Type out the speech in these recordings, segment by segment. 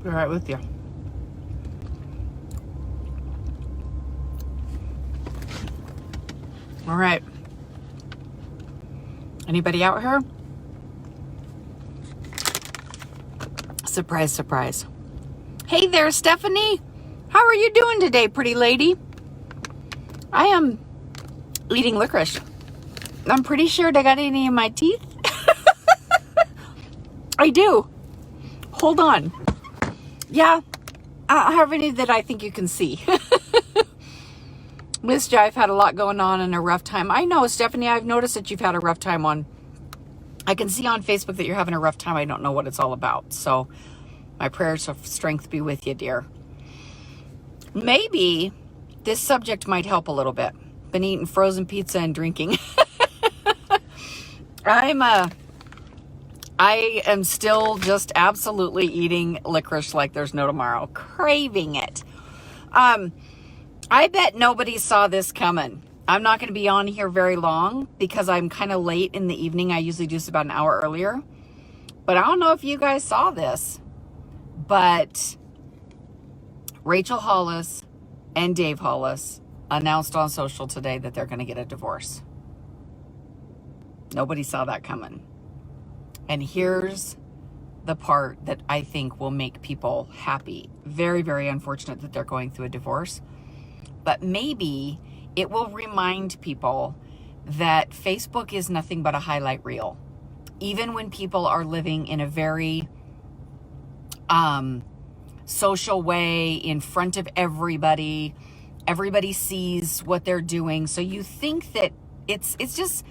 Be right with you. All right. Anybody out here? Surprise, surprise. Hey there, Stephanie. How are you doing today, pretty lady? I am eating licorice. I'm pretty sure I got any in my teeth. I do. Hold on. Yeah, I don't have any that I think you can see. Miss J, I've had a lot going on and a rough time. I know, Stephanie, I've noticed that you've had a rough time on. I can see on Facebook that you're having a rough time. I don't know what it's all about. So my prayers of strength be with you, dear. Maybe this subject might help a little bit. Been eating frozen pizza and drinking. I am still just absolutely eating licorice like there's no tomorrow. Craving it. I bet nobody saw this coming. I'm not going to be on here very long because I'm kind of late in the evening. I usually do this about an hour earlier. But I don't know if you guys saw this. But Rachel Hollis and Dave Hollis announced on social today that they're going to get a divorce. Nobody saw that coming. And here's the part that I think will make people happy. Very, very unfortunate that they're going through a divorce. But maybe it will remind people that Facebook is nothing but a highlight reel. Even when people are living in a very social way in front of everybody, everybody sees what they're doing. So you think that it's just,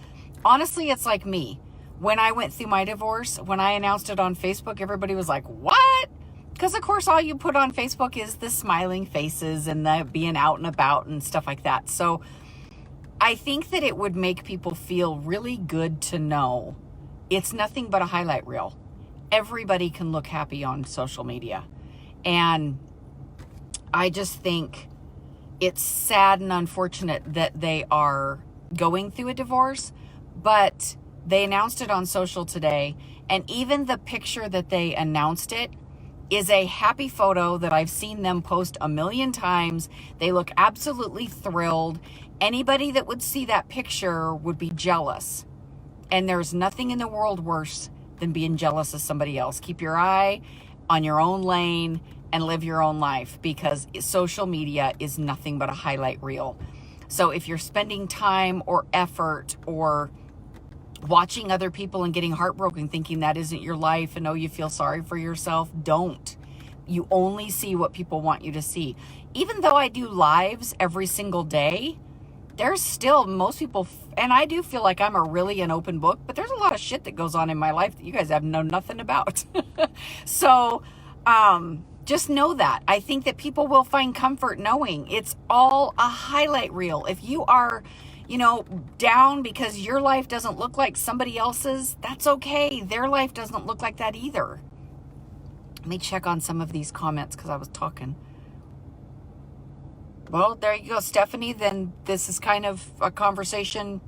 honestly, it's like me. When I went through my divorce, when I announced it on Facebook, everybody was like, what? Because, of course, all you put on Facebook is the smiling faces and the being out and about and stuff like that. So I think that it would make people feel really good to know it's nothing but a highlight reel. Everybody can look happy on social media. And I just think it's sad and unfortunate that they are going through a divorce, but they announced it on social today. And even the picture that they announced it is a happy photo that I've seen them post a million times. They look absolutely thrilled. Anybody that would see that picture would be jealous. And there's nothing in the world worse than being jealous of somebody else. Keep your eye on your own lane and live your own life, because social media is nothing but a highlight reel. So if you're spending time or effort or watching other people and getting heartbroken thinking that isn't your life and you feel sorry for yourself, don't. You only see what people want you to see. Even though I do lives every single day, there's still most people, and I do feel like I'm an open book, but there's a lot of shit that goes on in my life that you guys have known nothing about. So just know that. I think that people will find comfort knowing it's all a highlight reel. If you are down because your life doesn't look like somebody else's, that's okay. Their life doesn't look like that either. Let me check on some of these comments because I was talking. Well, there you go, Stephanie. Then this is kind of a conversation.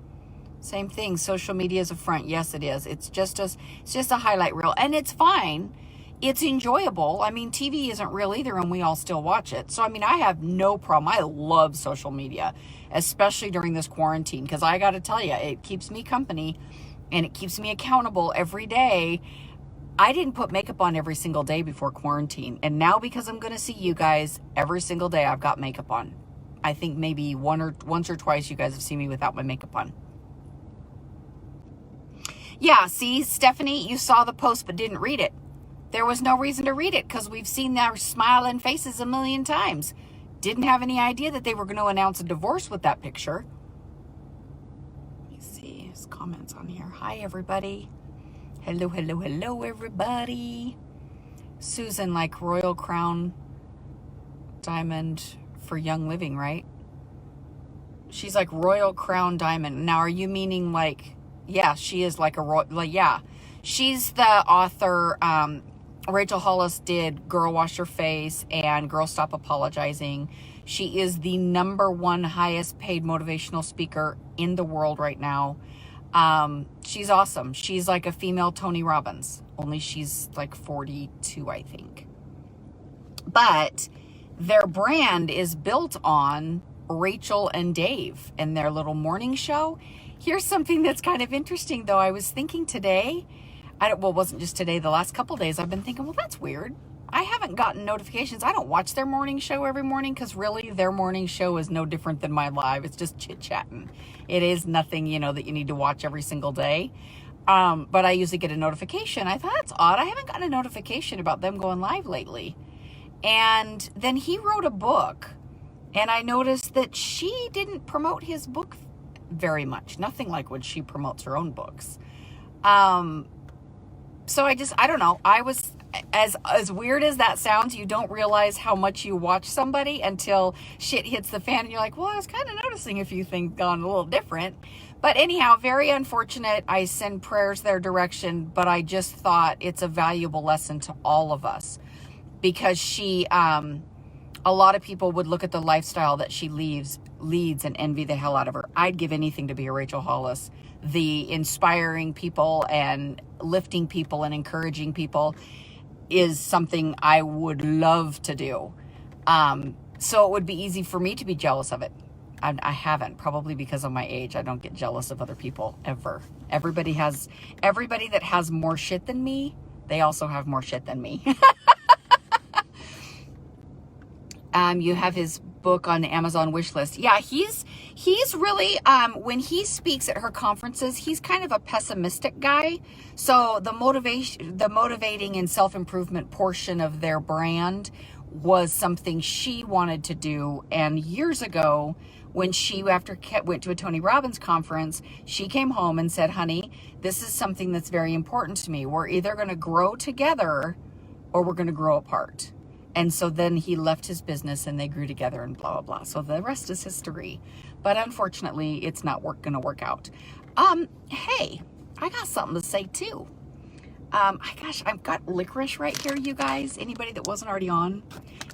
Same thing. Social media is a front. Yes, it is. It's just a highlight reel, and it's fine. It's enjoyable. I mean, TV isn't real either, and we all still watch it. So, I mean, I have no problem. I love social media, especially during this quarantine, because I got to tell you, it keeps me company, and it keeps me accountable every day. I didn't put makeup on every single day before quarantine, and now because I'm going to see you guys every single day, I've got makeup on. I think maybe once or twice you guys have seen me without my makeup on. Yeah, see, Stephanie, you saw the post but didn't read it. There was no reason to read it because we've seen their smiling faces a million times. Didn't have any idea that they were going to announce a divorce with that picture. Let me see his comments on here. Hi, everybody. Hello, hello, hello, everybody. Susan, like Royal Crown Diamond for Young Living, right? She's like Royal Crown Diamond. Now, are you meaning like, yeah, she is like a royal, like, yeah. She's the author. Rachel Hollis did Girl Wash Your Face and Girl Stop Apologizing. She is the #1 highest paid motivational speaker in the world right now. She's awesome. She's like a female Tony Robbins, only she's like 42, I think. But their brand is built on Rachel and Dave and their little morning show. Here's something that's kind of interesting, though. I was thinking today, it wasn't just today, the last couple days, I've been thinking, well, that's weird. I haven't gotten notifications. I don't watch their morning show every morning because really their morning show is no different than my live. It's just chit-chatting. It is nothing, that you need to watch every single day. But I usually get a notification. I thought, that's odd. I haven't gotten a notification about them going live lately. And then he wrote a book, and I noticed that she didn't promote his book very much. Nothing like when she promotes her own books. So I don't know. I was, as weird as that sounds, you don't realize how much you watch somebody until shit hits the fan and you're like, well, I was kind of noticing a few things gone a little different. But anyhow, very unfortunate. I send prayers their direction, but I just thought it's a valuable lesson to all of us because she, a lot of people would look at the lifestyle that she leads and envy the hell out of her. I'd give anything to be a Rachel Hollis. The inspiring people and lifting people and encouraging people is something I would love to do. So it would be easy for me to be jealous of it. I haven't, probably because of my age. I don't get jealous of other people ever. Everybody that has more shit than me, they also have more shit than me. You have his book on the Amazon wish list. Yeah, he's really, when he speaks at her conferences, he's kind of a pessimistic guy. So the motivating and self-improvement portion of their brand was something she wanted to do. And years ago, when she, went to a Tony Robbins conference, she came home and said, honey, this is something that's very important to me. We're either going to grow together or we're going to grow apart. And so then he left his business and they grew together and blah, blah, blah. So the rest is history. But unfortunately, it's not going to work out. Hey, I got something to say too. I've got licorice right here, you guys. Anybody that wasn't already on?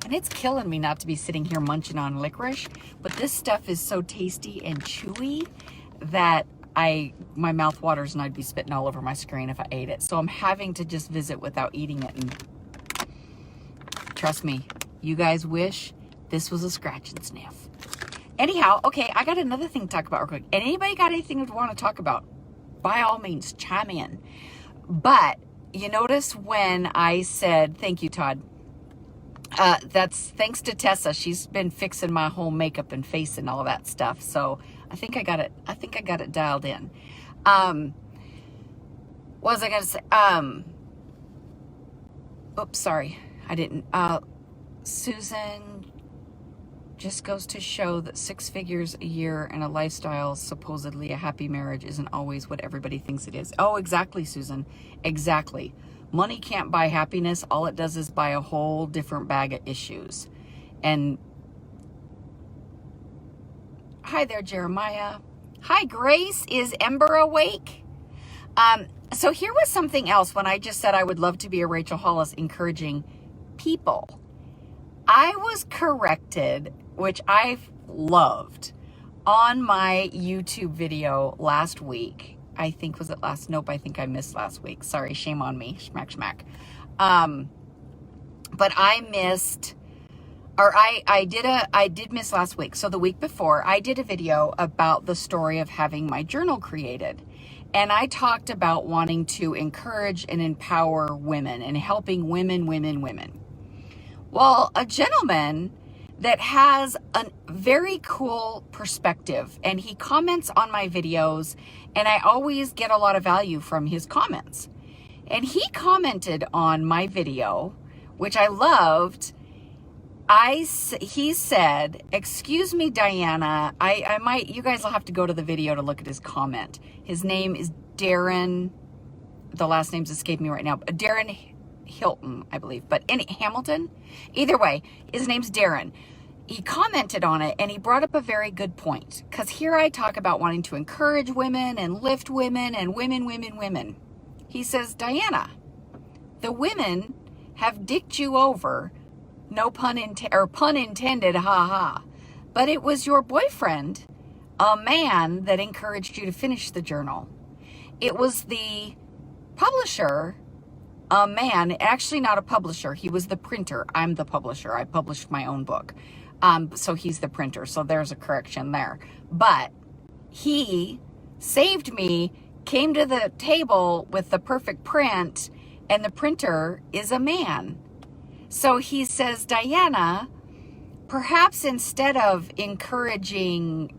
And it's killing me not to be sitting here munching on licorice. But this stuff is so tasty and chewy that my mouth waters and I'd be spitting all over my screen if I ate it. So I'm having to just visit without eating it. And trust me, you guys wish this was a scratch and sniff. Anyhow, okay, I got another thing to talk about real quick. And anybody got anything to want to talk about? By all means, chime in. But you notice when I said, thank you, Todd. That's thanks to Tessa. She's been fixing my whole makeup and face and all of that stuff. So I think I got it dialed in. What was I going to say? Oops, sorry. I didn't. Susan, just goes to show that 6 figures a year and a lifestyle, supposedly a happy marriage, isn't always what everybody thinks it is. Oh, exactly, Susan. Exactly. Money can't buy happiness. All it does is buy a whole different bag of issues. And hi there, Jeremiah. Hi, Grace. Is Ember awake? So here was something else when I just said I would love to be a Rachel Hollis encouraging people. I was corrected, which I've loved, on my YouTube video last week. I think, was it last? Nope, I think I missed last week. Sorry, shame on me. Schmack, schmack. But I missed, or I did miss last week. So the week before, I did a video about the story of having my journal created. And I talked about wanting to encourage and empower women and helping women. Well, a gentleman that has a very cool perspective, and he comments on my videos, and I always get a lot of value from his comments. And he commented on my video, which I loved. He said, excuse me, Diana, I might, you guys will have to go to the video to look at his comment. His name is Darren. The last name's escaping me right now. Darren Hilton, I believe, but Hamilton. Either way, his name's Darren. He commented on it and he brought up a very good point, because here I talk about wanting to encourage women and lift women and women. He says, Diana, the women have dicked you over, no pun intended, ha. But it was your boyfriend, a man, that encouraged you to finish the journal. It was the publisher a man, actually not a publisher. He was the printer. I'm the publisher. I published my own book. So he's the printer. So there's a correction there. But he saved me, came to the table with the perfect print, and the printer is a man. So he says, Diana, perhaps instead of encouraging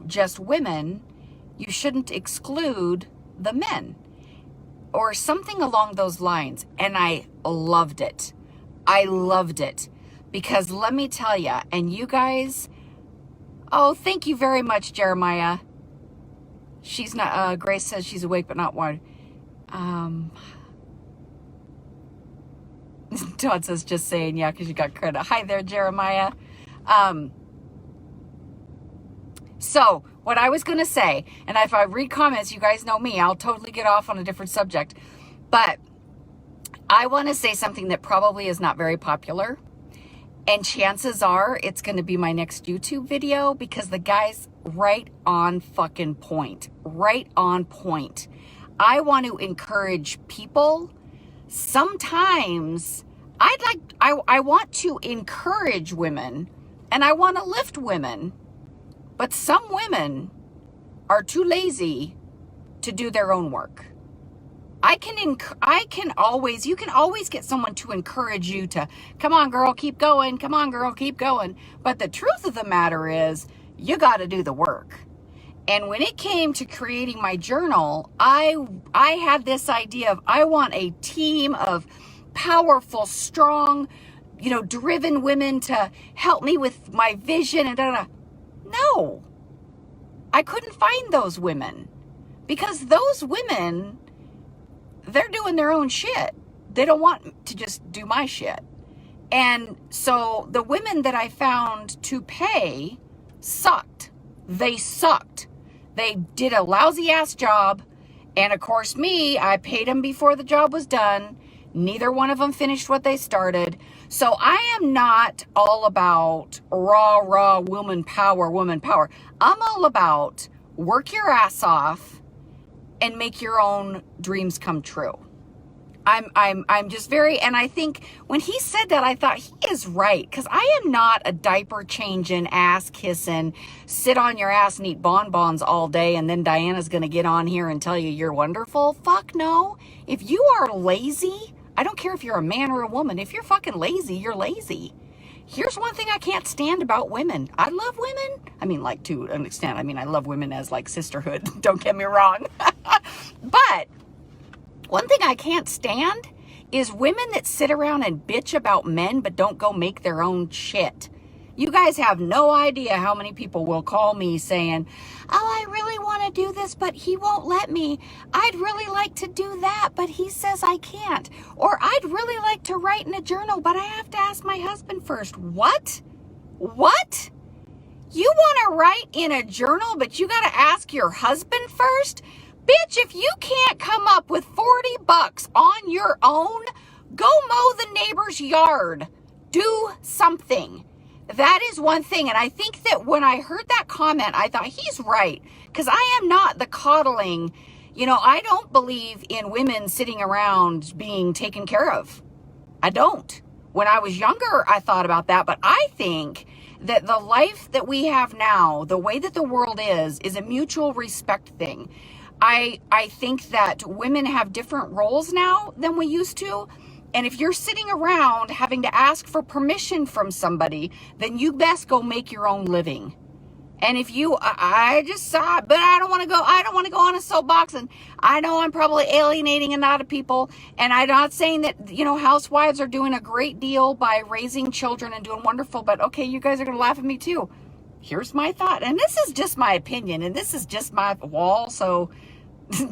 just women, you shouldn't exclude the men, or something along those lines. And I loved it. I loved it, because let me tell you, and you guys, oh, thank you very much, Jeremiah. She's not, Grace says she's awake but not wide. Todd says, just saying, yeah, because you got credit. Hi there, Jeremiah. So what I was going to say, and if I read comments, you guys know me, I'll totally get off on a different subject. But I want to say something that probably is not very popular. And chances are it's going to be my next YouTube video, because the guy's right on fucking point. Right on point. I want to encourage people. Sometimes I want to encourage women, and I want to lift women, but some women are too lazy to do their own work. You can always get someone to encourage you to, come on girl, keep going. Come on girl, keep going. But the truth of the matter is, you got to do the work. And when it came to creating my journal, I had this idea of, I want a team of powerful, strong, driven women to help me with my vision and No, I couldn't find those women, because those women, they're doing their own shit. They don't want to just do my shit. And so the women that I found to pay sucked. They sucked. They did a lousy ass job. And of course me, I paid them before the job was done. Neither one of them finished what they started. So I am not all about raw woman power. I'm all about work your ass off and make your own dreams come true. I'm just very, and I think when he said that, I thought he is right, because I am not a diaper changing, ass kissing, sit on your ass and eat bonbons all day, and then Diana's going to get on here and tell you you're wonderful. Fuck no. If you are lazy, I don't care if you're a man or a woman, if you're fucking lazy, you're lazy. Here's one thing I can't stand about women. I love women. I mean, like, to an extent. I mean, I love women as like sisterhood. Don't get me wrong. But one thing I can't stand is women that sit around and bitch about men but don't go make their own shit. You guys have no idea how many people will call me saying, oh, I really want to do this, but he won't let me. I'd really like to do that, but he says I can't. Or I'd really like to write in a journal, but I have to ask my husband first. What? What? You want to write in a journal, but you got to ask your husband first? Bitch, if you can't come up with $40 on your own, go mow the neighbor's yard. Do something. That is one thing. And I think that when I heard that comment, I thought he's right. Because I am not the coddling. I don't believe in women sitting around being taken care of. I don't. When I was younger, I thought about that. But I think that the life that we have now, the way that the world is a mutual respect thing. I think that women have different roles now than we used to. And if you're sitting around having to ask for permission from somebody, then you best go make your own living. And if I just saw it, but I don't want to go on a soapbox, and I know I'm probably alienating a lot of people. And I'm not saying that, housewives are doing a great deal by raising children and doing wonderful, but okay, you guys are going to laugh at me too. Here's my thought. And this is just my opinion, and this is just my wall. So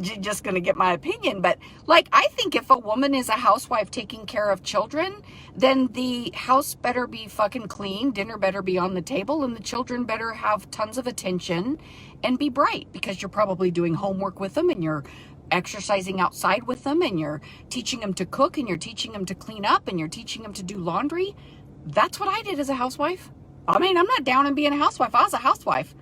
you're just going to get my opinion. But I think if a woman is a housewife taking care of children, then the house better be fucking clean, dinner better be on the table, and the children better have tons of attention and be bright, because you're probably doing homework with them, and you're exercising outside with them, and you're teaching them to cook, and you're teaching them to clean up, and you're teaching them to do laundry. That's what I did as a housewife. I mean, I'm not down on being a housewife. I was a housewife.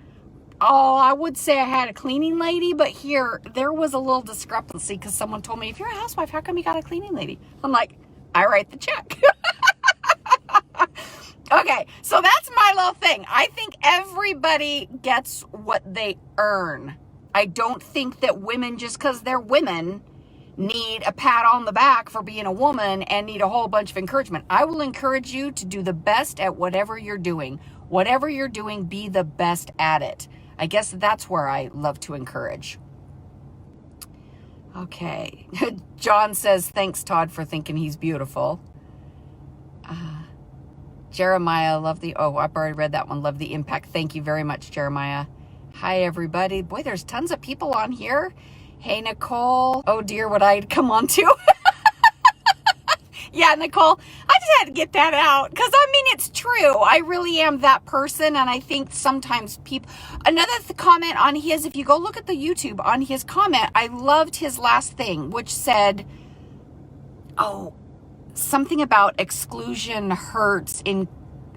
Oh, I would say I had a cleaning lady, but here, there was a little discrepancy because someone told me, if you're a housewife, how come you got a cleaning lady? I'm like, I write the check. Okay, so that's my little thing. I think everybody gets what they earn. I don't think that women, just because they're women, need a pat on the back for being a woman and need a whole bunch of encouragement. I will encourage you to do the best at whatever you're doing. Whatever you're doing, be the best at it. I guess that's where I love to encourage. Okay. John says, thanks, Todd, for thinking he's beautiful. Jeremiah, I've already read that one. Love the impact. Thank you very much, Jeremiah. Hi, everybody. Boy, there's tons of people on here. Hey, Nicole. Oh, dear, what I'd come on to. Yeah, Nicole, I just had to get that out because, I mean, it's true. I really am that person, and I think sometimes people... Another comment on his, if you go look at the YouTube, on his comment, I loved his last thing, which said, something about exclusion hurts in...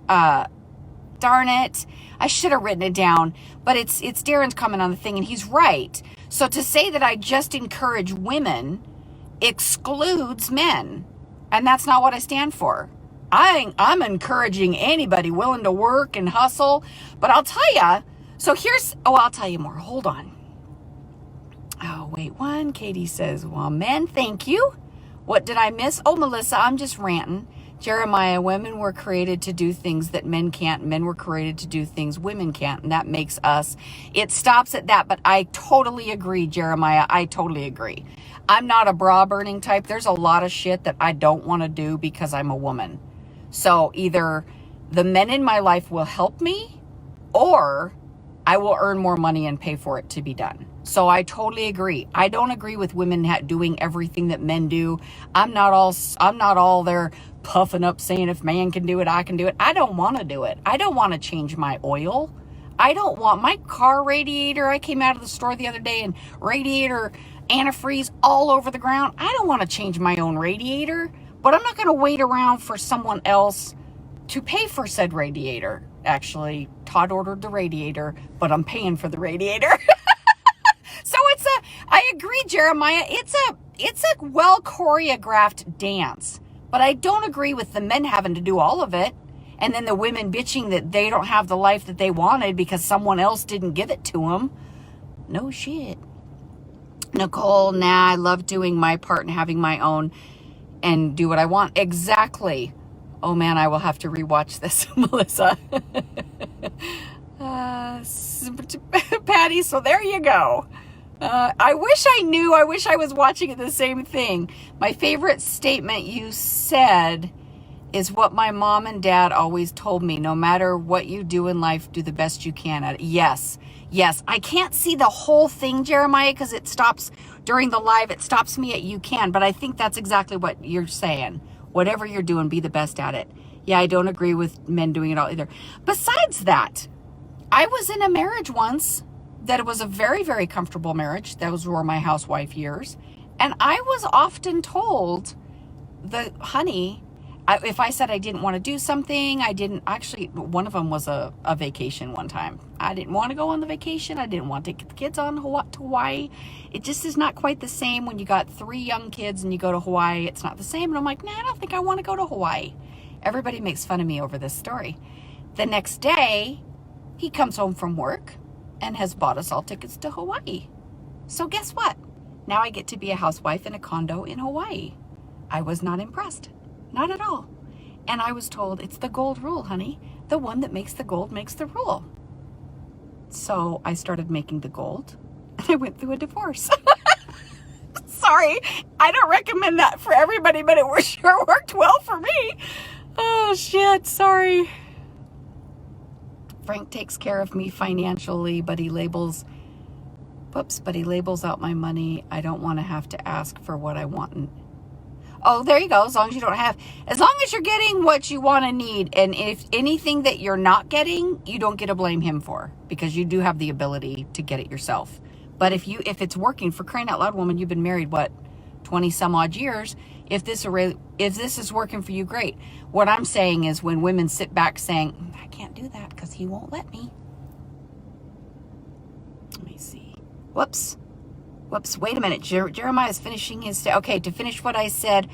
darn it. I should have written it down, but it's Darren's comment on the thing, and he's right. So to say that I just encourage women excludes men. And that's not what I stand for. I'm encouraging anybody willing to work and hustle. But I'll tell you, I'll tell you more. Hold on. Oh, wait, one. Katie says, well, men, thank you. What did I miss? Oh, Melissa, I'm just ranting. Jeremiah, women were created to do things that men can't. Men were created to do things women can't. And that makes us. It stops at that. But I totally agree, Jeremiah. I totally agree. I'm not a bra burning type. There's a lot of shit that I don't want to do because I'm a woman. So either the men in my life will help me or I will earn more money and pay for it to be done. So I totally agree. I don't agree with women doing everything that men do. I'm not all there puffing up saying if man can do it, I can do it. I don't want to do it. I don't want to change my oil. I don't want my car radiator. I came out of the store the other day and radiator antifreeze all over the ground. I don't want to change my own radiator, but I'm not going to wait around for someone else to pay for said radiator. Actually, Todd ordered the radiator, but I'm paying for the radiator. So I agree, Jeremiah. It's a well choreographed dance, but I don't agree with the men having to do all of it. And then the women bitching that they don't have the life that they wanted because someone else didn't give it to them. No shit. Nicole, I love doing my part and having my own and do what I want. Exactly. Oh man, I will have to rewatch this, Melissa. Patti, so there you go. I wish I was watching the same thing. My favorite statement you said is what my mom and dad always told me. No matter what you do in life, do the best you can at it. Yes. I can't see the whole thing, Jeremiah, because it stops during the live. It stops me at you can. But I think that's exactly what you're saying. Whatever you're doing, be the best at it. Yeah, I don't agree with men doing it all either. Besides that, I was in a marriage once that it was a very, very comfortable marriage. Those were my housewife years. And I was often told, if I said I didn't want to do something, I didn't. Actually, one of them was a vacation one time. I didn't want to go on the vacation. I didn't want to take the kids on to Hawaii. It just is not quite the same when you got 3 young kids and you go to Hawaii. It's not the same. And I'm like, I don't think I want to go to Hawaii. Everybody makes fun of me over this story. The next day, he comes home from work and has bought us all tickets to Hawaii. So guess what? Now I get to be a housewife in a condo in Hawaii. I was not impressed. Not at all. And I was told, it's the gold rule, honey. The one that makes the gold makes the rule. So I started making the gold and I went through a divorce. Sorry, I don't recommend that for everybody, but it sure worked well for me. Oh shit, sorry. Frank takes care of me financially, but he labels out my money. I don't want to have to ask for what I want. Oh, there you go. As long as you're getting what you want and need. And if anything that you're not getting, you don't get to blame him for, because you do have the ability to get it yourself. But if it's working, for crying out loud, woman, you've been married, 20 some odd years. If this is working for you, great. What I'm saying is when women sit back saying, I can't do that because he won't let me. Let me see. Whoops. Wait a minute. Jeremiah is finishing his... Okay, to finish what I said,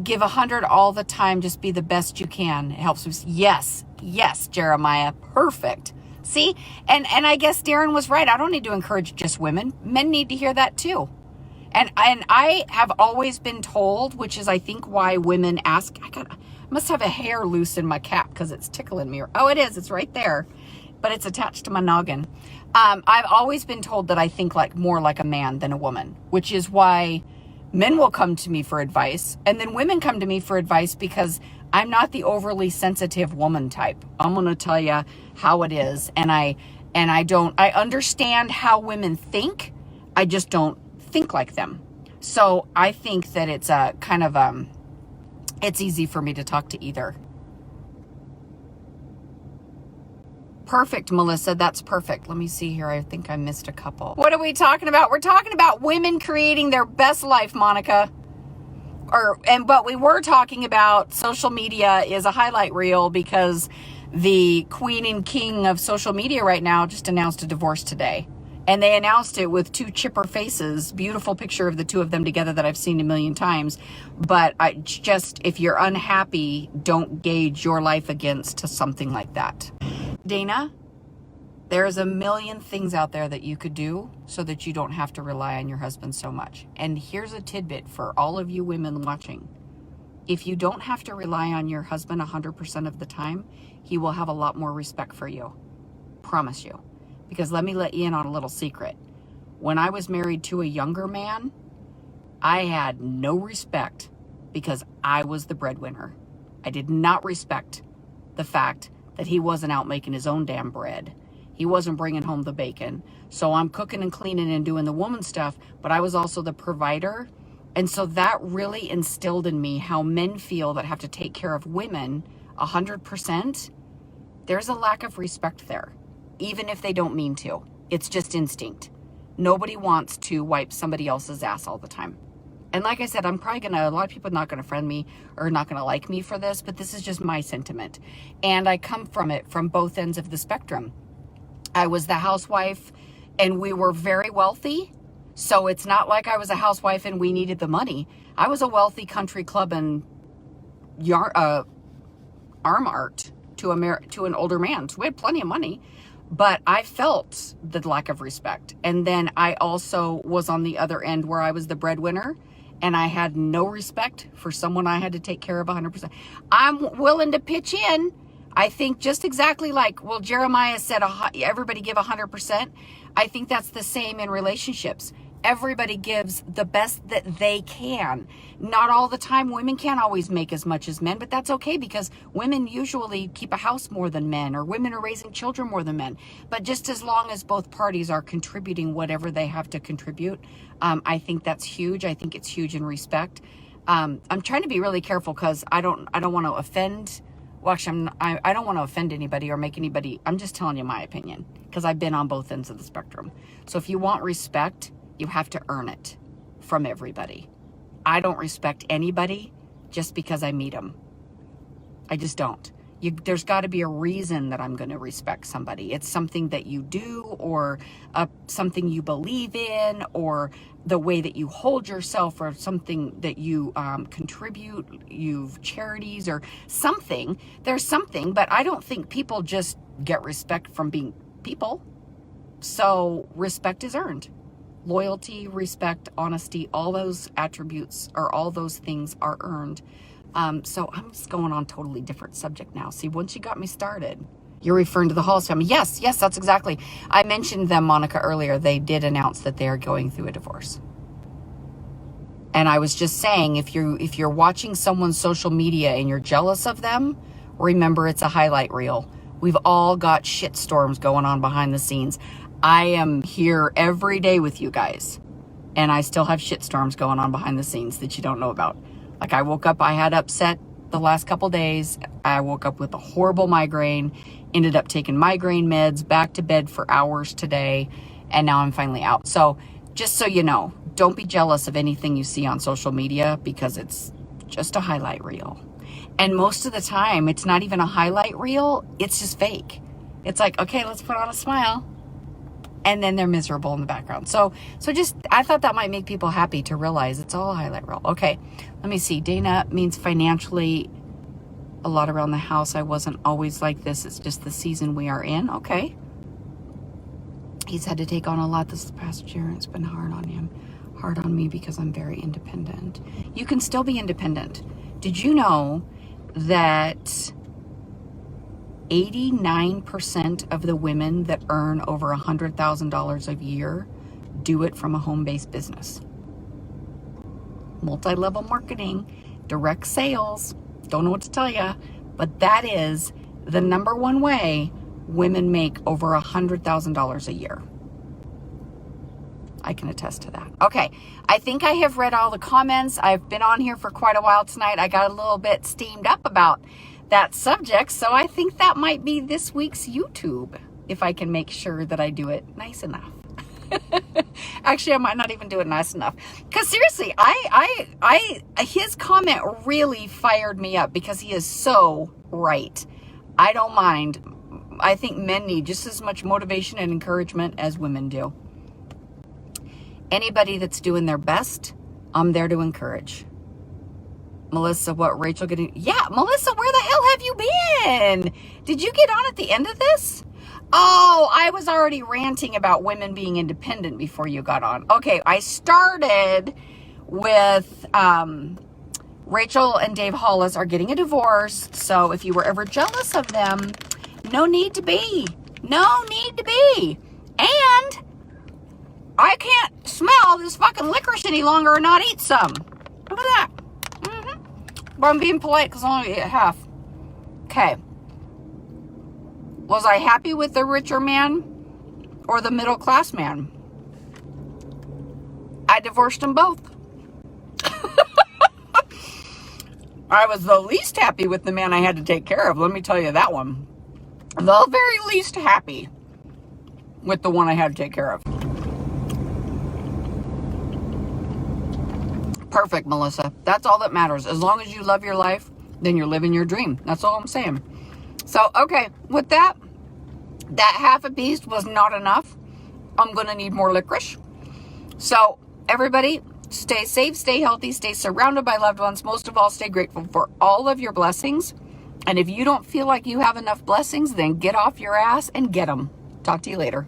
give 100 all the time. Just be the best you can. It helps us. Yes, Jeremiah. Perfect. See? And I guess Darren was right. I don't need to encourage just women. Men need to hear that too. And I have always been told, which is I think why women ask, I must have a hair loose in my cap because it's tickling me. Oh, it is. It's right there. But it's attached to my noggin. I've always been told that I think more like a man than a woman, which is why men will come to me for advice. And then women come to me for advice because I'm not the overly sensitive woman type. I'm going to tell you how it is. And I understand how women think. I just don't think like them. So I think that it's a kind of, it's easy for me to talk to either. Perfect, Melissa. That's perfect. Let me see here. I think I missed a couple. What are we talking about? We're talking about women creating their best life, Monica. But we were talking about social media is a highlight reel because the queen and king of social media right now just announced a divorce today. And they announced it with two chipper faces. Beautiful picture of the two of them together that I've seen a million times. But if you're unhappy, don't gauge your life against something like that. Dana, there's a million things out there that you could do so that you don't have to rely on your husband so much. And here's a tidbit for all of you women watching. If you don't have to rely on your husband 100% of the time, he will have a lot more respect for you. Promise you. Because let me let you in on a little secret. When I was married to a younger man, I had no respect because I was the breadwinner. I did not respect the fact that he wasn't out making his own damn bread. He wasn't bringing home the bacon. So I'm cooking and cleaning and doing the woman stuff, but I was also the provider. And so that really instilled in me how men feel that have to take care of women 100%. There's a lack of respect there, even if they don't mean to. It's just instinct. Nobody wants to wipe somebody else's ass all the time. And like I said, a lot of people are not going to friend me or not going to like me for this, but this is just my sentiment. And I come from it from both ends of the spectrum. I was the housewife and we were very wealthy. So it's not like I was a housewife and we needed the money. I was a wealthy country club and arm art to an older man. So we had plenty of money. But I felt the lack of respect. And then I also was on the other end where I was the breadwinner and I had no respect for someone I had to take care of 100%. I'm willing to pitch in. I think just exactly Jeremiah said, everybody give 100%. I think that's the same in relationships. Everybody gives the best that they can. Not all the time. Women can't always make as much as men, but that's okay because women usually keep a house more than men, or women are raising children more than men. But just as long as both parties are contributing whatever they have to contribute, I think that's huge. I think it's huge in respect. I'm trying to be really careful because I don't want to offend. Well, actually, I don't want to offend anybody or make anybody. I'm just telling you my opinion because I've been on both ends of the spectrum. So if you want respect, you have to earn it from everybody. I don't respect anybody just because I meet them. I just don't. There's got to be a reason that I'm going to respect somebody. It's something that you do or something you believe in or the way that you hold yourself or something that you contribute, you've charities or something. There's something, but I don't think people just get respect from being people. So respect is earned. Loyalty, respect, honesty, all those attributes or all those things are earned. So I'm just going on a totally different subject now. See, once you got me started, you're referring to the Hollis family. Yes, that's exactly. I mentioned them, Monica, earlier. They did announce that they are going through a divorce. And I was just saying, if you're watching someone's social media and you're jealous of them, remember it's a highlight reel. We've all got shitstorms going on behind the scenes. I am here every day with you guys, and I still have shitstorms going on behind the scenes that you don't know about. Like I woke up, I had upset the last couple days. I woke up with a horrible migraine, ended up taking migraine meds, back to bed for hours today, and now I'm finally out. So just so you know, don't be jealous of anything you see on social media because it's just a highlight reel. And most of the time, it's not even a highlight reel. It's just fake. It's like, okay, let's put on a smile. and then they're miserable in the background. So just, I thought that might make people happy to realize it's all a highlight reel. Okay, let me see. Dana means financially a lot around the house. I wasn't always like this. It's just the season we are in. Okay. He's had to take on a lot this past year, and it's been hard on him. Hard on me because I'm very independent. You can still be independent. Did you know that 89% of the women that earn over $100,000 a year do it from a home-based business? Multi-level marketing, direct sales, don't know what to tell you, but that is the number one way women make over $100,000 a year. I can attest to that. Okay, I think I have read all the comments. I've been on here for quite a while tonight. I got a little bit steamed up about that subject, so I think that might be this week's YouTube, if I can make sure that I do it nice enough. Actually, I might not even do it nice enough, because seriously, his comment really fired me up, because he is so right. I don't mind. I think men need just as much motivation and encouragement as women do. Anybody that's doing their best, I'm there to encourage. Melissa, what Rachel getting? Yeah, Melissa, where the hell have you been? Did you get on at the end of this? Oh, I was already ranting about women being independent before you got on. Okay, I started with Rachel and Dave Hollis are getting a divorce. So if you were ever jealous of them, no need to be. No need to be. And I can't smell this fucking licorice any longer or not eat some. Look at that. But I'm being polite because I only ate half. Okay. Was I happy with the richer man or the middle class man? I divorced them both. I was the least happy with the man I had to take care of. Let me tell you that one. The very least happy with the one I had to take care of. Perfect, Melissa. That's all that matters. As long as you love your life, then you're living your dream. That's all I'm saying. So, okay, with that half a piece was not enough. I'm going to need more licorice. So, everybody, stay safe, stay healthy, stay surrounded by loved ones. Most of all, stay grateful for all of your blessings. And if you don't feel like you have enough blessings, then get off your ass and get them. Talk to you later.